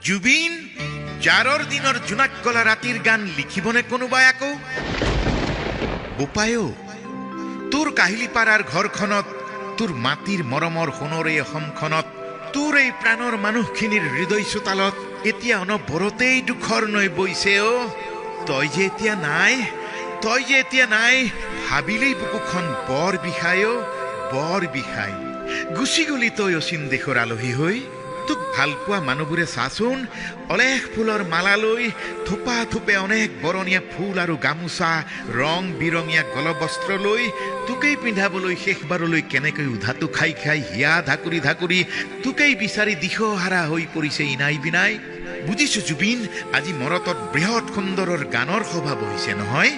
জুবিন জাৰৰ দিনৰ জোনাক গলা ৰাতিৰ গান লিখিবনে কোনোবাই আকৌ বোপায়ো তোৰ কাহিলীপাৰাৰ ঘৰখনত তোৰ মাটিৰ মৰমৰ সোণৰে অসমখনত তোৰ এই প্ৰাণৰ মানুহখিনিৰ হৃদয় চোতালত এতিয়া অনবৰতেই দুখৰ নৈ বৈছে তই যে এতিয়া নাই ভাবিলেই বুকুখন বৰ বিষায় গুচি গলি তই অচিন দেশৰ আলহী হৈ তোক ভাল পোৱা মানুহবোৰে চাচোন অলেখ ফুলৰ মালা লৈ থোপা থোপে অনেক বৰণীয়া ফুল আৰু গামোচা ৰং বিৰঙীয়া গলবস্ত্ৰ লৈ তোকেই পিন্ধাবলৈ শেষবাৰলৈ কেনেকৈ উধাটো খাই হিয়া ধাকুৰি তোকেই বিচাৰি দিশহাৰা হৈ পৰিছে ইনাই বিনাই বুজিছো জুবিন আজি মৰতত বৃহৎ সুন্দৰৰ গানৰ সভা বহিছে নহয়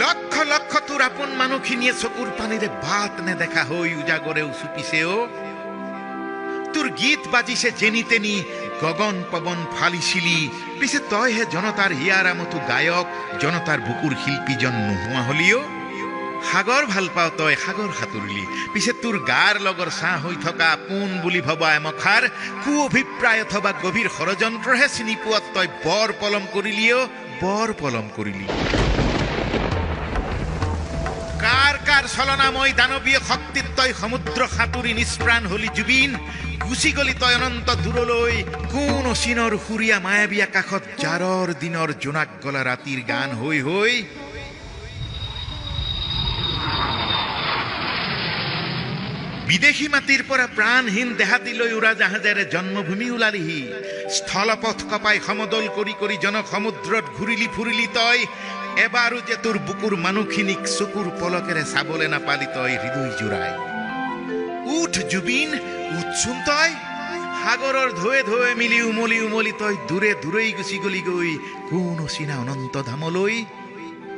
লক্ষ লক্ষ তোৰ আপোন মানুহখিনিয়ে চকুৰ পানীৰে বাট নেদেখা হৈ উজাগৰে উচুপিছে তোৰ গীত বাজিছে যেনি তেনি গগন পৱন ফালিছিলি পিছে তই হে জনতাৰ হিয়াৰামতো গায়ক জনতাৰ বুকুৰ শিল্পীজন নোহোৱা হলিও সাগৰ ভাল পাও তই সাগৰ সাঁতুৰিলি পিছে তোৰ গাৰ লগৰ ছাঁ হৈ থকা পোন বুলি ভবা এমখাৰ কু অভিপ্ৰায় অথবা গভীৰ ষড়যন্ত্ৰহে চিনি পোৱাত তই বৰ পলম কৰিলি কাৰ চলনাময় দানৱীয় শক্তিত তই সমুদ্ৰ সাঁতুৰি নিষ্প্ৰাণ হলি জুবিন গুচি গলি তই অনন্ত দূৰলৈ কোন অচিনৰ সুৰীয়া মায়াবী আকাশত জাৰৰ দিনৰ জোনাক গলা ৰাতিৰ গান হৈ বিদেশী মাটিৰ পৰা প্ৰাণহীন দেহাতিলৈ উৰা জাহাজেৰে জন্মভূমি ওলালিহি স্থলপথ কপাই সমদল কৰি জনক সমুদ্ৰত ঘূৰিলি ফুৰিলি তই এবাৰো যে তোৰ বুকুৰ মানুহখিনিক চকুৰ পলকেৰে চাবলৈ নাপালি তই হৃদয় জোৰাই উঠ জুবিন উঠচোন তই সাগৰৰ ঢৌৱে মিলি উমলি তই দূৰেই গুচি গলি গৈ কোন অচিনা অনন্ত ধামলৈ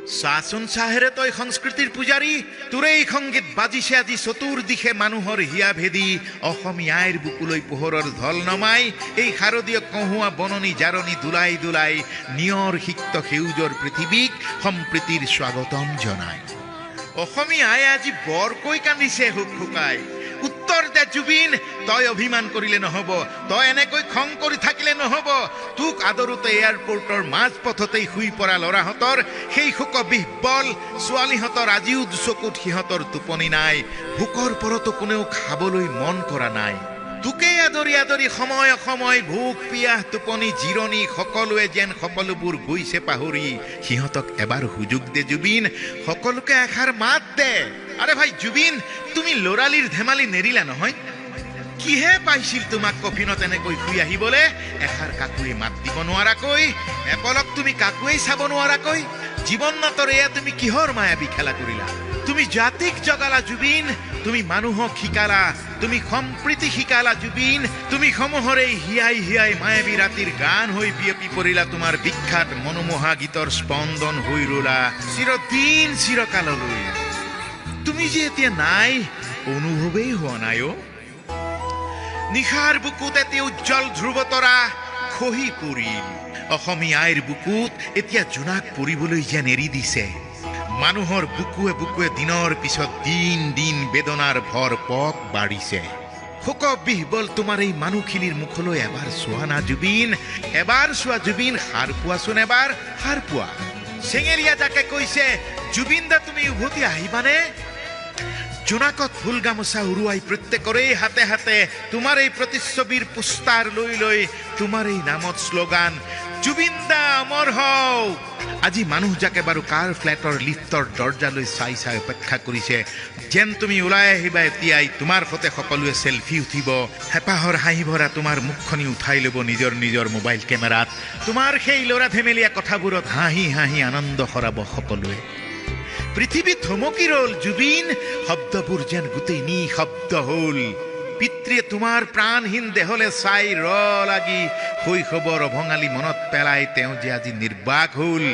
চাচোন চাহেৰে তই সংস্কৃতিৰ পূজাৰী তোৰেই সংগীত বাজিছে আজি চতুৰ্দিশে মানুহৰ হিয়া ভেদি অসমীয়াইৰ বুকুলৈ পোহৰৰ ঢল নমাই এই শাৰদীয় কহুৱা বননি জাৰণি দুলাই নিয়ৰ সিক্ত সেউজৰ পৃথিৱীক সম্প্ৰীতিৰ স্বাগতম জনাই অসমীয়াই আজি বৰকৈ কান্দিছে হুকাই উত্তৰ দে জুবিন তই অভিমান কৰিলে নহব তই এনেকৈ খং কৰি থাকিলে নহব তোক আদৰোতে এয়াৰপোৰ্টৰ মাজপথতেই শুই পৰা ল'ৰাহঁতৰ সেই শোক বিহ্বল ছোৱালীহঁতৰ আজিও দুচকুত সিহঁতৰ টোপনি নাই ভোকৰ পৰতো কোনেও খাবলৈ মন কৰা নাই তোকেই আদৰি সময় ভোক পিয়াহ টোপনি জিৰণি সকলোৱে যেন সকলোবোৰ গৈছে পাহৰি সিহঁতক এবাৰ সুযোগ দে জুবিন সকলোকে এষাৰ মাত দে আৰে ভাই জুবিন তুমি ল'ৰালিৰ ধেমালি নেৰিলা নহয় কিহে পাইছিল তোমাক কফিনত এনেকৈ শুই আহিবলৈ এষাৰ কাকুৱে মাত দিব নোৱাৰাকৈ এপলক তুমি কাকুৱেই চাব নোৱাৰাকৈ জীৱন নাটৰ এয়া তুমি কিহৰ মায়াবী খেলা কৰিলা তুমি জাতিক জগালা জুবিন তুমি মানুহক শিকালা তুমি সম্প্ৰীতি শিকালা জুবিন তুমি সমূহৰে হিয়াই মায়াবী ৰাতিৰ গান হৈ বিয়পি পৰিলা তোমাৰ বিখ্যাত মনোমোহা গীতৰ স্পন্দন হৈ ৰলা চিৰকাললৈ তুমি যে এতিয়া নাই অনুভৱেই হোৱা নাই নিশাৰ বুকুত এটি উজ্জ্বল ধ্ৰুৱতৰা খহি পৰিল অসমীয়াইৰ বুকুত এতিয়া জোনাক পৰিবলৈ যেন এৰি দিছে মানুহৰ বুকুৱে দিনৰ পিছত দিন বেদনাৰ ভৰ পক বাঢ়িছে শোক বিহ্বল তোমাৰ এই মানুহখিনিৰ মুখলৈ এবাৰ চোৱা না জুবিন এবাৰ চোৱা জুবিন সাৰ পোৱা চেঙেলীয়া যাকে কৈছে জুবিন দা তুমি উভতি আহিবানে জোনাকত ফুল গামোচা উৰুৱাই প্ৰত্যেকৰে হাতে তোমাৰ এই প্ৰতিচ্ছবিৰ পোষ্টাৰ লৈ তোমাৰ এই নামত শ্লোগান জুবিন দা অমৰ হওক আজি মানুহ যাকে বাৰু কাৰ ফ্লেটৰ লিফ্টৰ দৰ্জালৈ চাই অপেক্ষা কৰিছে যেন তুমি ওলাই আহিবা এতিয়াই তোমাৰ সৈতে সকলোৱে চেলফি উঠিব হেঁপাহৰ হাঁহি ভৰা তোমাৰ মুখখনি উঠাই ল'ব নিজৰ মোবাইল কেমেৰাত তোমাৰ সেই ল'ৰা ধেমেলীয়া কথাবোৰত হাঁহি আনন্দ সৰাব সকলোৱে পৃথিৱী থমকি ৰল জুবিন শব্দবোৰ যেন গোটেই নিঃশব্দ হ'ল পিতৃয়ে তোমাৰ প্ৰাণহীন দেহলৈ চাই লাগি শৈশৱৰ অভঙালী মনত পেলাই তেওঁ যে আজি নিৰ্বাক হ'ল